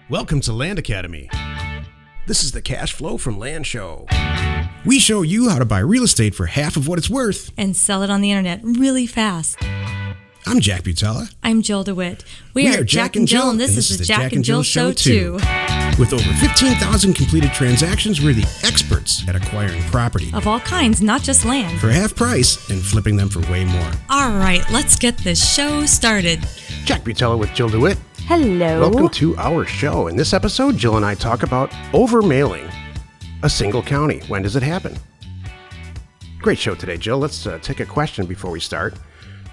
Welcome to Land Academy. This is the Cash Flow from Land show. We show you how to buy real estate for half of what it's worth and sell it on the internet really fast. I'm Jack Butala. I'm Jill DeWit. We are Jack and Jill, and this is the Jack and Jill Show too. With over 15,000 completed transactions, we're the experts at acquiring property. Of all kinds, not just land. For half price and flipping them for way more. All right, let's get this show started. Jack Butala with Jill DeWit. Hello. Welcome to our show. In this episode, Jill and I talk about overmailing a single county. When does it happen? Great show today, Jill. Let's take a question before we start.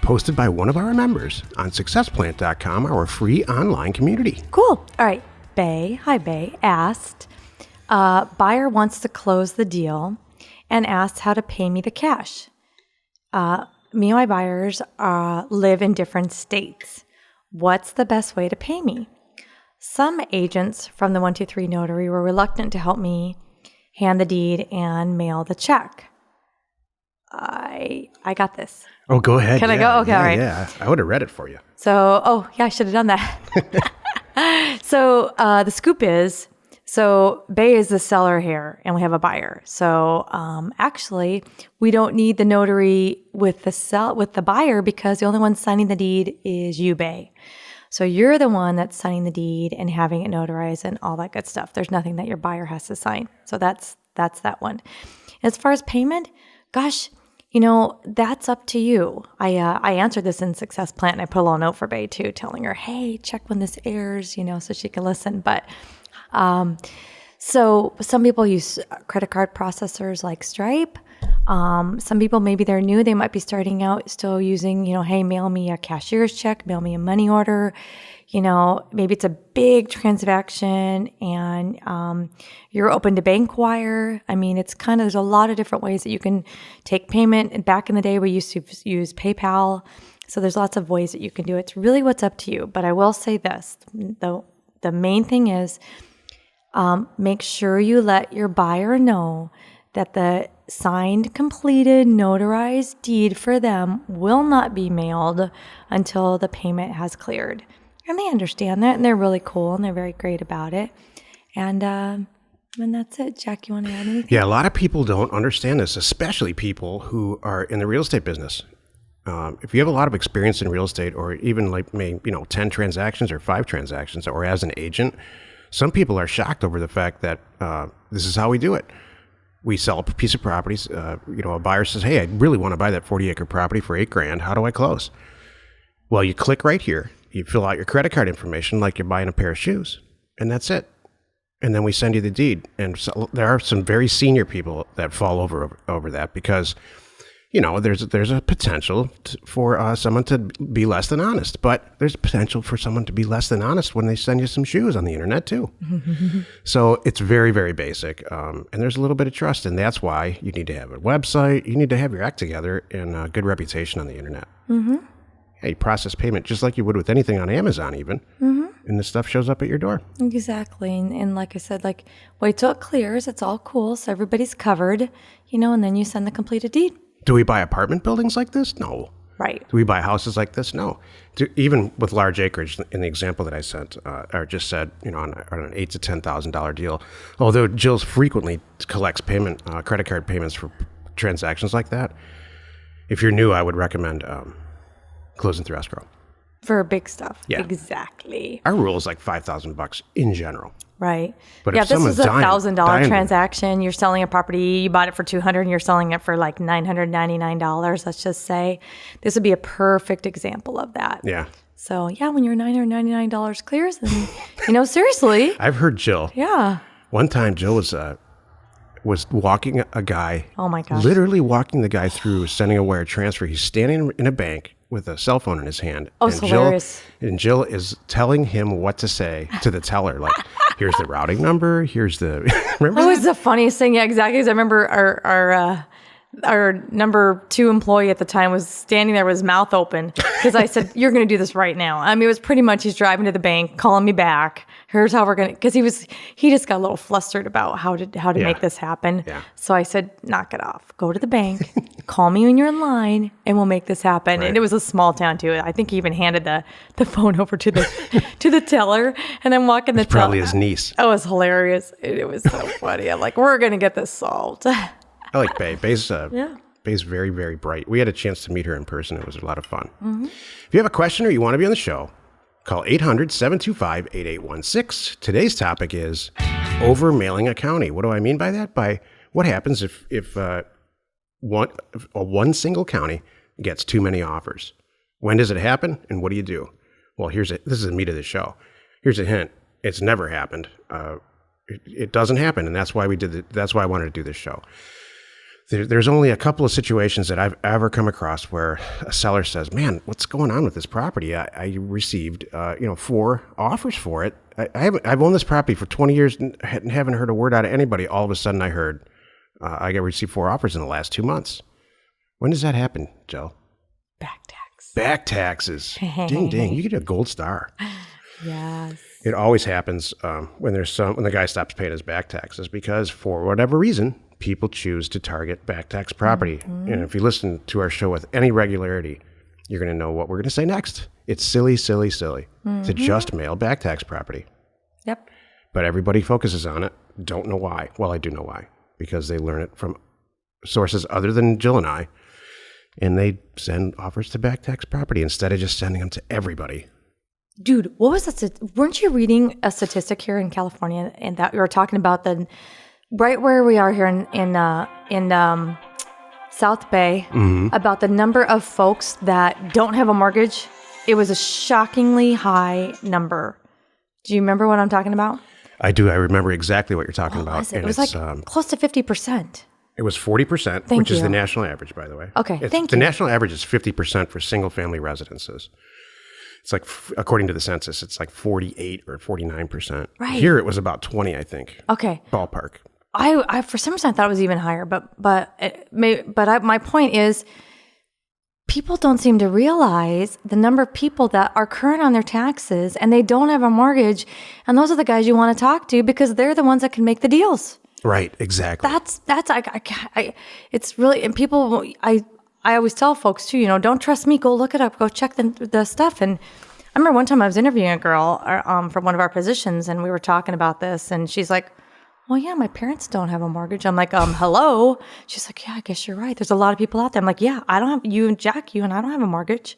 Posted by one of our members on successplant.com, our free online community. Cool. All right. Bay, hi Bay, asked, buyer wants to close the deal and asked how to pay me the cash. Me and my buyers live in different states. What's the best way to pay me? Some agents from the 123 Notary were reluctant to help me hand the deed and mail the check. I got this. Oh, go ahead. Can I go? Okay, all right. Yeah, I would have read it for you. So, I should have done that. So the scoop is, Bay is the seller here and we have a buyer. So actually, we don't need the notary with the buyer because the only one signing the deed is you, Bay. So you're the one that's signing the deed and having it notarized and all that good stuff. There's nothing that your buyer has to sign. So that's that one. As far as payment, gosh, that's up to you. I answered this in Success Plant, and I put a little note for Bay too, telling her, hey, check when this airs, so she can listen. But so some people use credit card processors like Stripe. Some people, maybe they're new, they might be starting out still using, hey, mail me a cashier's check, mail me a money order. Maybe it's a big transaction and you're open to bank wire. I mean, there's a lot of different ways that you can take payment. And back in the day, we used to use PayPal. So there's lots of ways that you can do it. It's really what's up to you. But I will say this, the main thing is make sure you let your buyer know that the signed, completed, notarized deed for them will not be mailed until the payment has cleared. And they understand that, and they're really cool, and they're very great about it. And that's it. Jack, you want to add anything? Yeah, a lot of people don't understand this, especially people who are in the real estate business. If you have a lot of experience in real estate, or even 10 transactions or 5 transactions, or as an agent, some people are shocked over the fact that this is how we do it. We sell a piece of properties. A buyer says, "Hey, I really want to buy that 40-acre property for $8,000. How do I close?" Well, you click right here. You fill out your credit card information like you're buying a pair of shoes, and that's it. And then we send you the deed. And so there are some very senior people that fall over that because, there's a potential for someone to be less than honest. But there's a potential for someone to be less than honest when they send you some shoes on the internet too. So it's very, very basic. And there's a little bit of trust. And that's why you need to have a website. You need to have your act together and a good reputation on the internet. Mm-hmm. You process payment just like you would with anything on Amazon even, and the stuff shows up at your door. Exactly. And like I said, wait till it clears. It's all cool. So everybody's covered, and then you send the completed deed. Do we buy apartment buildings like this? No. Right. Do we buy houses like this? No. Even with large acreage, in the example that I sent, or just said, on an $8,000 to $10,000 deal, although Jill frequently collects credit card payments for transactions like that, if you're new, I would recommend closing through escrow. For big stuff. Yeah. Exactly. Our rule is like $5,000 in general. Right. But if this is a $1,000 transaction, you're selling a property, you bought it for $200 and you're selling it for like $999, let's just say, this would be a perfect example of that. Yeah. So yeah, when your $999 clears, then, seriously. I've heard Jill. Yeah. One time Jill was walking a guy. Oh my gosh. Literally walking the guy through sending a wire transfer. He's standing in a bank with a cell phone in his hand. Oh, it's hilarious. And Jill is telling him what to say to the teller. Like, here's the routing number. Here's the, remember that? Was the funniest thing. Yeah, exactly. Because I remember our number 2 employee at the time was standing there with his mouth open because I said, you're going to do this right now. I mean, it was pretty much he's driving to the bank, calling me back, Here's how we're gonna, because he just got a little flustered about how to make this happen. Yeah. So I said, knock it off. Go to the bank, call me when you're in line, and we'll make this happen. Right. And it was a small town too. I think he even handed the phone over to the teller, and I'm walking the teller. Probably his niece. Oh, it was hilarious. It was so funny. I'm like, we're gonna get this solved. I like Bay. Bay's very, very bright. We had a chance to meet her in person. It was a lot of fun. Mm-hmm. If you have a question or you want to be on the show, call 800-725-8816. Today's topic is over-mailing a county. What do I mean by that? By what happens if one single county gets too many offers? When does it happen, and what do you do? Well, this is the meat of the show. Here's a hint. It's never happened. It doesn't happen, and that's why that's why I wanted to do this show. There's only a couple of situations that I've ever come across where a seller says, "Man, what's going on with this property? I received 4 offers for it. I've owned this property for 20 years and haven't heard a word out of anybody. All of a sudden, I heard I received 4 offers in the last 2 months. When does that happen, Joe? Back taxes. Ding ding! You get a gold star. Yes. It always happens when the guy stops paying his back taxes because for whatever reason, people choose to target back tax property. Mm-hmm. And if you listen to our show with any regularity, you're going to know what we're going to say next. It's silly to just mail back tax property. Yep. But everybody focuses on it. Don't know why. Well, I do know why. Because they learn it from sources other than Jill and I. And they send offers to back tax property instead of just sending them to everybody. Dude, what was that? Weren't you reading a statistic here in California, and that we were talking about right where we are here in South Bay, about the number of folks that don't have a mortgage? It was a shockingly high number. Do you remember what I'm talking about? I do. I remember exactly what you're talking about. Was it? It was like close to 50%. It was 40%, which is the national average, by the way. Okay, thank you. The national average is 50% for single-family residences. It's like, according to the census, it's like 48 or 49%. Right. Here it was about 20, I think. Okay. Ballpark. I for some reason I thought it was even higher, but my point is, people don't seem to realize the number of people that are current on their taxes and they don't have a mortgage, and those are the guys you want to talk to because they're the ones that can make the deals. Right. Exactly. It's really, and people, I always tell folks too, don't trust me, go look it up, go check the stuff. And I remember one time I was interviewing a girl for one of our positions, and we were talking about this, and she's like, well, yeah, my parents don't have a mortgage. I'm like, hello? She's like, yeah, I guess you're right. There's a lot of people out there. I'm like, yeah, I don't have, you and I don't have a mortgage.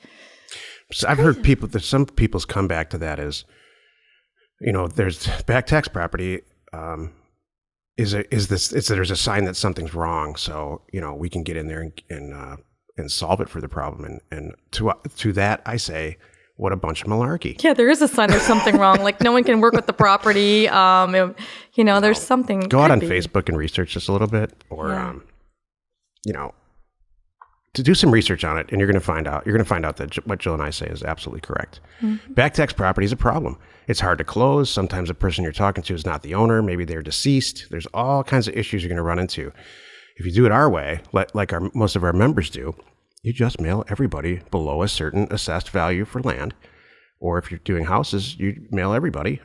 So I've heard some people's comeback to that is, there's back tax property, there's a sign that something's wrong. So, we can get in there and solve it for the problem. And to that, I say, what a bunch of malarkey. Yeah, there is a sign there's something wrong. Like no one can work with the property. There's something. Go out on Facebook and research this a little bit, or to do some research on it, and you're going to find out. You're going to find out that what Jill and I say is absolutely correct. Mm-hmm. Back tax property is a problem. It's hard to close. Sometimes the person you're talking to is not the owner. Maybe they're deceased. There's all kinds of issues you're going to run into. If you do it our way, like most of our members do, you just mail everybody below a certain assessed value for land. Or if you're doing houses, you mail everybody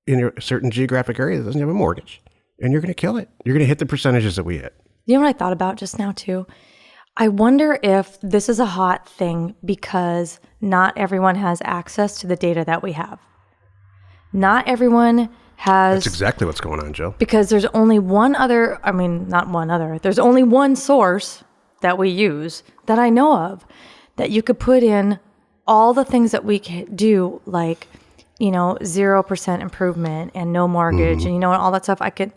in a certain geographic area that doesn't have a mortgage. And you're going to kill it. You're going to hit the percentages that we hit. You know what I thought about just now, too? I wonder if this is a hot thing because not everyone has access to the data that we have. Not everyone has... That's exactly what's going on, Jill. Because there's only there's only one source that we use that I know of that you could put in all the things that we can do, like, 0% improvement and no mortgage, and all that stuff. I could,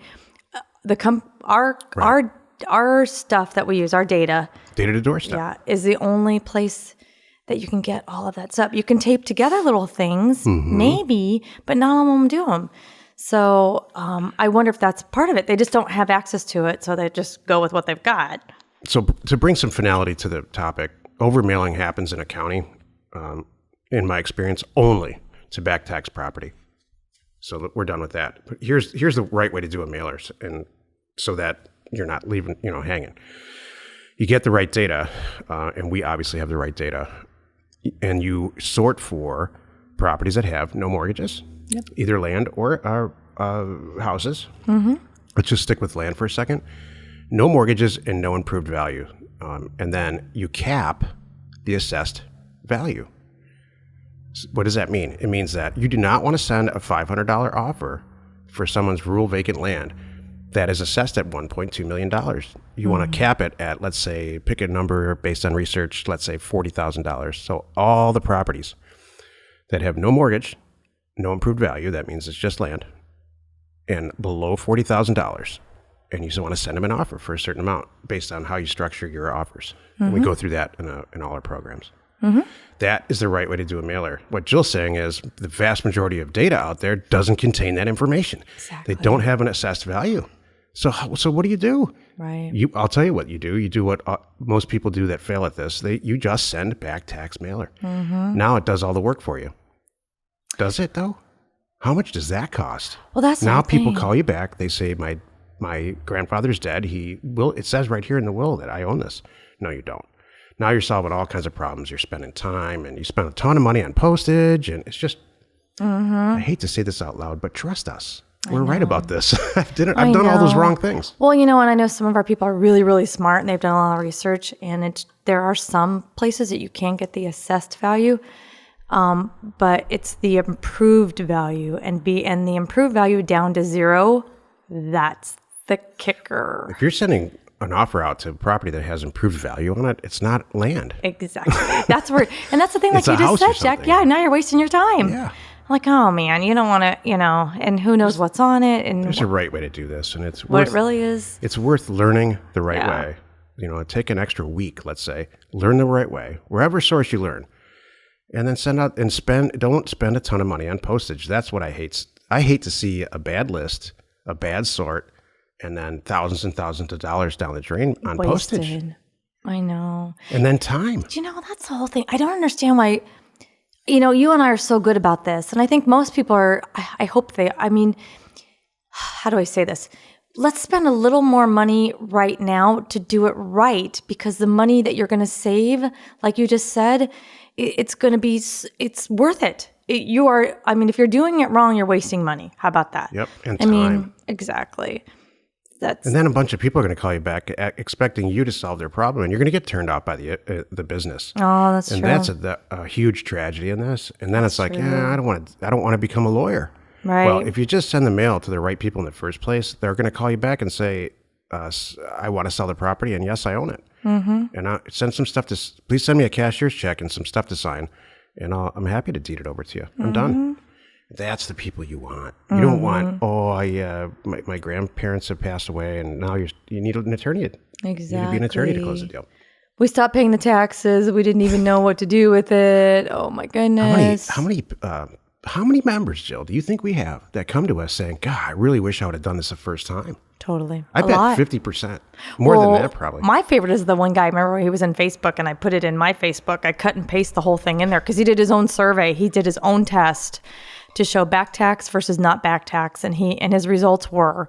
our stuff that we use, our data to door stuff, is the only place that you can get all of that stuff. You can tape together little things, maybe, but not all of them do them. So I wonder if that's part of it. They just don't have access to it, so they just go with what they've got. So to bring some finality to the topic, overmailing happens in a county, in my experience, only to back tax property. So we're done with that. But here's the right way to do a mailer, and so that you're not leaving hanging. You get the right data, and we obviously have the right data, and you sort for properties that have no mortgages, either land or houses. Let's just stick with land for a second. No mortgages and no improved value. And then you cap the assessed value. What does that mean? It means that you do not want to send a $500 offer for someone's rural vacant land that is assessed at $1.2 million. You want to cap it at, let's say, pick a number based on research, let's say $40,000. So all the properties that have no mortgage, no improved value, that means it's just land, and below $40,000, and you just want to send them an offer for a certain amount based on how you structure your offers. And we go through that in all our programs. That is the right way to do a mailer. What Jill's saying is the vast majority of data out there doesn't contain that information. Exactly. They don't have an assessed value. So what do you do? Right. I'll tell you what you do. You do what most people do that fail at this. You just send back tax mailer. Now it does all the work for you. Does it though? How much does that cost? Well, that's now the thing. People call you back. They say my grandfather's dead. It says right here in the will that I own this. No, you don't. Now you're solving all kinds of problems. You're spending time, and you spend a ton of money on postage, and it's just. I hate to say this out loud, but trust us. We're right about this. I've done all those wrong things. Well, and I know some of our people are really, really smart, and they've done a lot of research, and there are some places that you can get the assessed value, but it's the improved value, and the improved value down to zero. That's the kicker. If you're sending an offer out to a property that has improved value on it, it's not land. Exactly. That's where, and that's the thing, like It's a you just house or said, Jack. something. Yeah, now you're wasting your time. Yeah. Like, oh man, you don't want to, and who knows what's on it, and There's a right way to do this, and it's what worth, it really is. it's worth learning the right Yeah. way. Take an extra week, let's say, learn the right way, wherever source you learn, and then send out and don't spend a ton of money on postage. That's what I hate. I hate to see a bad list, a bad sort, and then thousands and thousands of dollars down the drain on postage. Wasted. I know. And then time. That's the whole thing. I don't understand why, you and I are so good about this. And I think most people are, how do I say this? Let's spend a little more money right now to do it right, because the money that you're going to save, like you just said, it's worth it. If you're doing it wrong, you're wasting money. How about that? Yep. And time. Exactly. And then a bunch of people are going to call you back expecting you to solve their problem, and you're going to get turned off by the business. Oh, that's true. And that's a huge tragedy in this. And then it's like, I don't want to become a lawyer. Right. Well, if you just send the mail to the right people in the first place, they're going to call you back and say, I want to sell the property, and yes, I own it. And send some stuff please send me a cashier's check and some stuff to sign, and I'm happy to deed it over to you. I'm done. That's the people you want. You don't want, my grandparents have passed away, and now you need an attorney. Exactly. You need to be an attorney to close the deal. We stopped paying the taxes. We didn't even know what to do with it. Oh my goodness. How many members, Jill, do you think we have that come to us saying, God, I really wish I would have done this the first time? Totally. I bet 50%. More than that, probably. My favorite is the one guy. Remember, he was in Facebook, and I put it in my Facebook. I cut and paste the whole thing in there because he did his own survey. He did his own test to show back tax versus not back tax, and his results were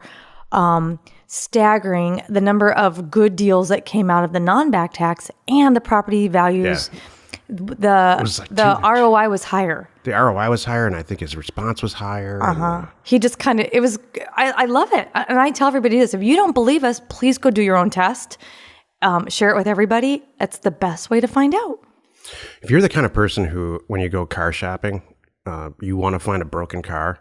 staggering. The number of good deals that came out of the non-back tax and the property values. Yeah. The ROI was higher. The ROI was higher, and I think his response was higher. He just I love it. And I tell everybody this: if you don't believe us, please go do your own test. Share it with everybody. That's the best way to find out. If you're the kind of person who, when you go car shopping, you want to find a broken car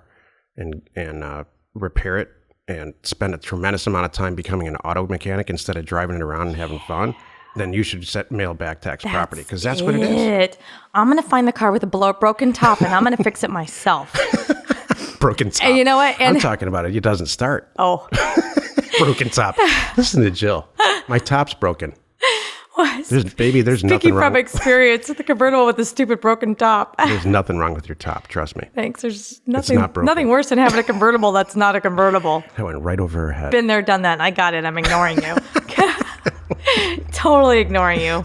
and repair it and spend a tremendous amount of time becoming an auto mechanic instead of driving it around and having fun, then you should mail back tax property, because that's what it is. I'm going to find the car with a broken top, and I'm going to fix it myself. Broken top. And you know what? I'm talking about it. It doesn't start. Oh. Broken top. Listen to Jill. My top's broken. What? There's nothing Speaking wrong. from experience, the convertible with the stupid broken top. There's nothing wrong with your top. Trust me. Thanks. There's It's not broken. nothing worse than having a convertible that's not a convertible. That went right over her head. Been there, done that. I got it. I'm ignoring you. Totally ignoring you.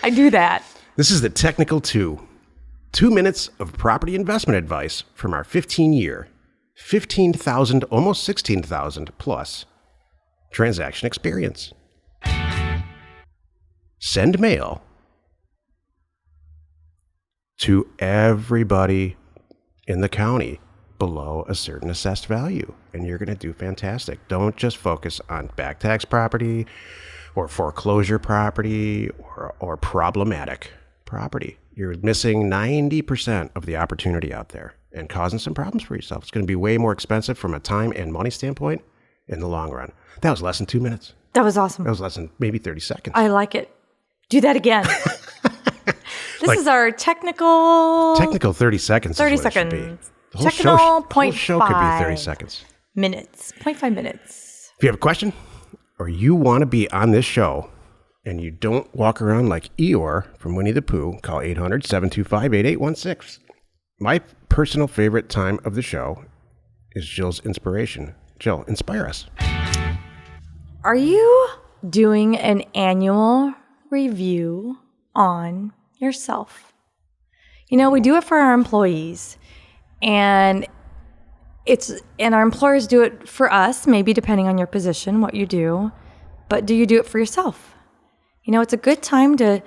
I do that. This is the Technical 2. 2 minutes of property investment advice from our 15-year, 15,000, almost 16,000 plus transaction experience. Send mail to everybody in the county below a certain assessed value, and you're going to do fantastic. Don't just focus on back tax property or foreclosure property or problematic property. You're missing 90% of the opportunity out there and causing some problems for yourself. It's going to be way more expensive from a time and money standpoint in the long run. That was less than 2 minutes. That was awesome. That was less than maybe 30 seconds. I like it. Do that again. This is our technical 30 seconds. 30 is what seconds. It should be. The Technical whole show could be 30 seconds. Minutes. 0.5 minutes. If you have a question or you want to be on this show and you don't walk around like Eeyore from Winnie the Pooh, call 800-725-8816. My personal favorite time of the show is Jill's inspiration. Jill, inspire us. Are you doing an annual review on yourself? You know, we do it for our employees, and our employers do it for us, maybe depending on your position, what you do, but do you do it for yourself? You know, it's a good time to,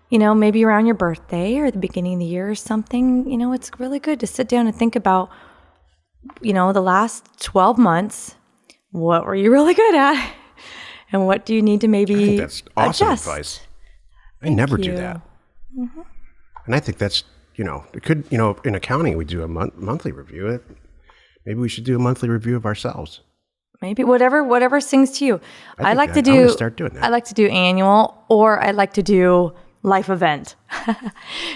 you know, maybe around your birthday or the beginning of the year or something, you know, it's really good to sit down and think about, you know, the last 12 months, what were you really good at? And what do you need to maybe I think that's awesome adjust? advice. I never do that. Mm-hmm. And I think that's, you know, it could, you know, in accounting, we do a monthly review. Maybe we should do a monthly review of ourselves. Maybe whatever sings to you. I like to I'm gonna do. start doing that. I like to do annual, or I like to do life event.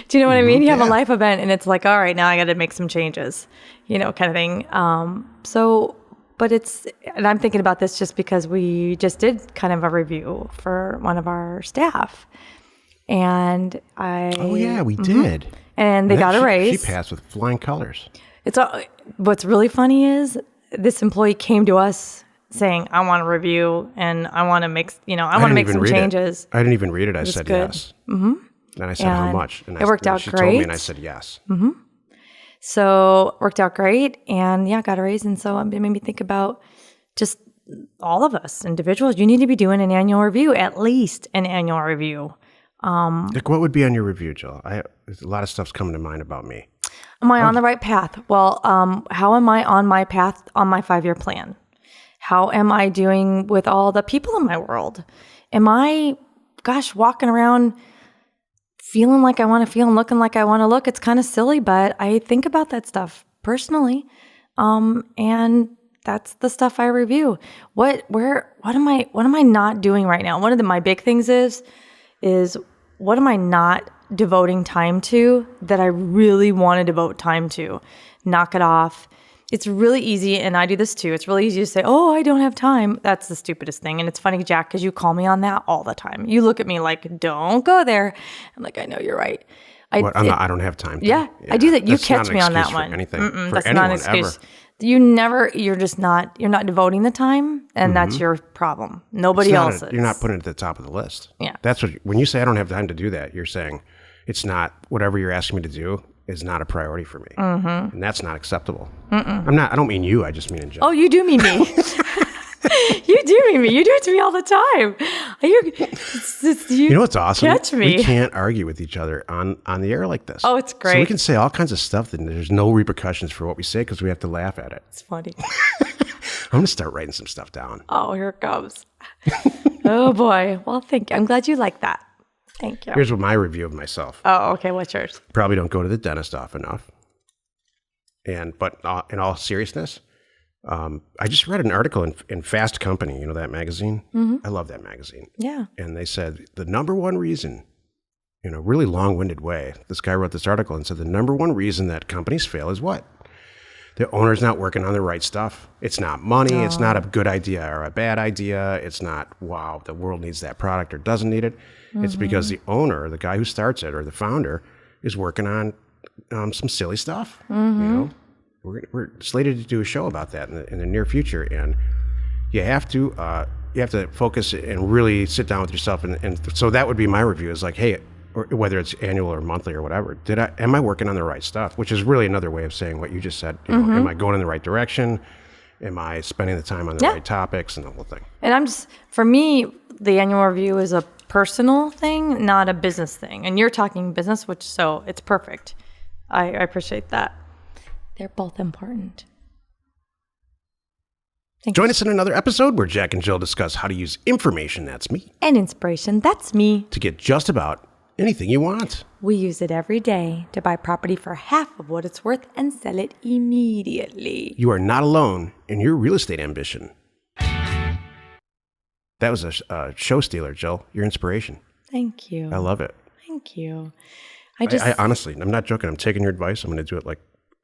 Do you know what I mean? You have a life event, and it's like, all right, now I got to make some changes, you know, kind of thing. But and I'm thinking about this just because we just did kind of a review for one of our staff, and we did, and they got a raise. She passed with flying colors. What's really funny is this employee came to us saying, I want to review and I want to make, I want to make some changes. I didn't even read it. I said good. yes. Mm-hmm. And I said, how much? And it worked out she great. She told me and I said yes. Mm-hmm. So it worked out great. And got a raise. And so it made me think about just all of us individuals. You need to be doing an annual review, at least an annual review. Like what would be on your review, Jill? There's a lot of stuff's coming to mind about me. Am I on the right path? Well, how am I on my path on my 5-year plan? How am I doing with all the people in my world? Am I, walking around feeling like I want to feel and looking like I want to look? It's kind of silly, but I think about that stuff personally. And that's the stuff I review. What am I not doing right now? One of my big things is what am I not devoting time to that I really want to devote time to? Knock it off. It's really easy, and I do this too. It's really easy to say, oh, I don't have time. That's the stupidest thing. And it's funny, Jack, because you call me on that all the time. You look at me like, don't go there. I'm like, I know you're right. I don't have time. Yeah, I do that. You catch me on that one. That's not an excuse. Ever. You're not devoting the time, and that's your problem. Nobody else is. You're not putting it at the top of the list. Yeah. That's when you say I don't have time to do that, you're saying it's not, whatever you're asking me to do is not a priority for me. Mm-hmm. And that's not acceptable. I don't mean you, I just mean in general. Oh, you do mean me. You do mean me. You do it to me all the time. You know what's awesome? Catch me. We can't argue with each other on the air like this. Oh, it's great. So we can say all kinds of stuff that there's no repercussions for what we say because we have to laugh at it. It's funny. I'm going to start writing some stuff down. Oh, here it comes. Oh, boy. Well, thank you. I'm glad you like that. Thank you. Here's my review of myself. Oh, okay. What's yours? Probably don't go to the dentist often enough. But in all seriousness, I just read an article in Fast Company, you know that magazine? Mm-hmm. I love that magazine. Yeah. And they said the number one reason, in a really long-winded way, this guy wrote this article and said the number one reason that companies fail is what? The owner's not working on the right stuff. It's not money. Oh. It's not a good idea or a bad idea. It's not, wow, the world needs that product or doesn't need it. Mm-hmm. It's because the owner, the guy who starts it, or the founder, is working on some silly stuff. Mm-hmm. You know, we're slated to do a show about that in the near future, and you have to focus and really sit down with yourself. And so that would be my review. Is like, hey, or whether it's annual or monthly or whatever, am I working on the right stuff? Which is really another way of saying what you just said. You know, am I going in the right direction? Am I spending the time on the right topics and the whole thing? And for me, the annual review is a personal thing, not a business thing. And you're talking business, so it's perfect. I appreciate that. They're both important. Join us in another episode where Jack and Jill discuss how to use information, that's me, and inspiration, that's me, to get just about anything you want. We use it every day to buy property for half of what it's worth and sell it immediately. You are not alone in your real estate ambition. That was a show stealer, Jill. Your inspiration. Thank you. I love it. Thank you. I honestly, I'm not joking. I'm taking your advice. I'm going to do it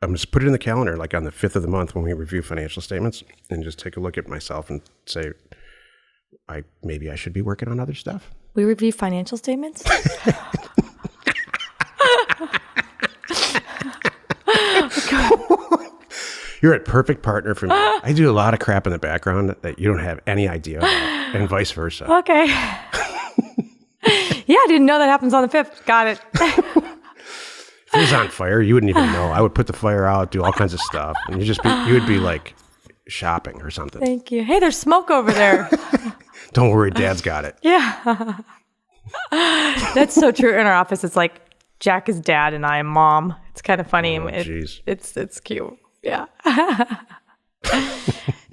I'm just put it in the calendar, like on the 5th of the month when we review financial statements, and just take a look at myself and say, maybe I should be working on other stuff. We review financial statements? You're a perfect partner for me. I do a lot of crap in the background that you don't have any idea about, and vice versa. Okay. Yeah, I didn't know that happens on the 5th. Got it. If it was on fire, you wouldn't even know. I would put the fire out, do all kinds of stuff, and you would be like shopping or something. Thank you. Hey, there's smoke over there. Don't worry, Dad's got it. Yeah. That's so true. In our office, it's like Jack is dad and I am mom. It's kind of funny. Oh, jeez. It's cute. Yeah.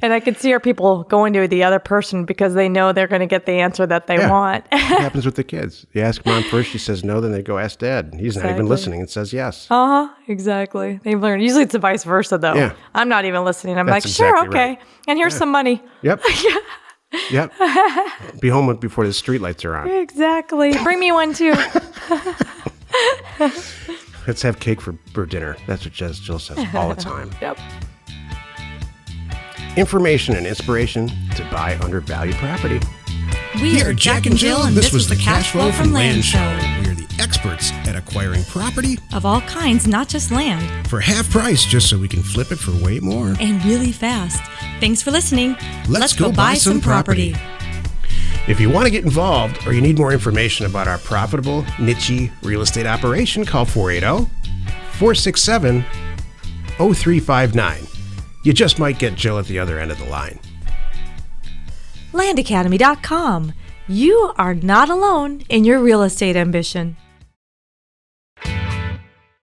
And I can see our people going to the other person because they know they're going to get the answer that they want. It happens with the kids. You ask mom first, she says no, then they go ask dad. He's not even listening and says yes. Exactly. They've learned. Usually it's the vice versa, though. Yeah. I'm not even listening. I'm That's like, sure, exactly okay. right. And here's some money. Yep. Yep. Be home before the streetlights are on. Exactly. Bring me one, too. Let's have cake for dinner. That's what Jill says all the time. Yep. Information and inspiration to buy undervalued property. We are Jack and Jill, and this was the Cash Flow from Land Show. We are the experts at acquiring property Of all kinds, not just land. for half price just so we can flip it for way more. And really fast. Thanks for listening. Let's go buy some property. If you want to get involved or you need more information about our profitable, niche real estate operation, call 480-467-0359. You just might get Jill at the other end of the line. Landacademy.com. You are not alone in your real estate ambition.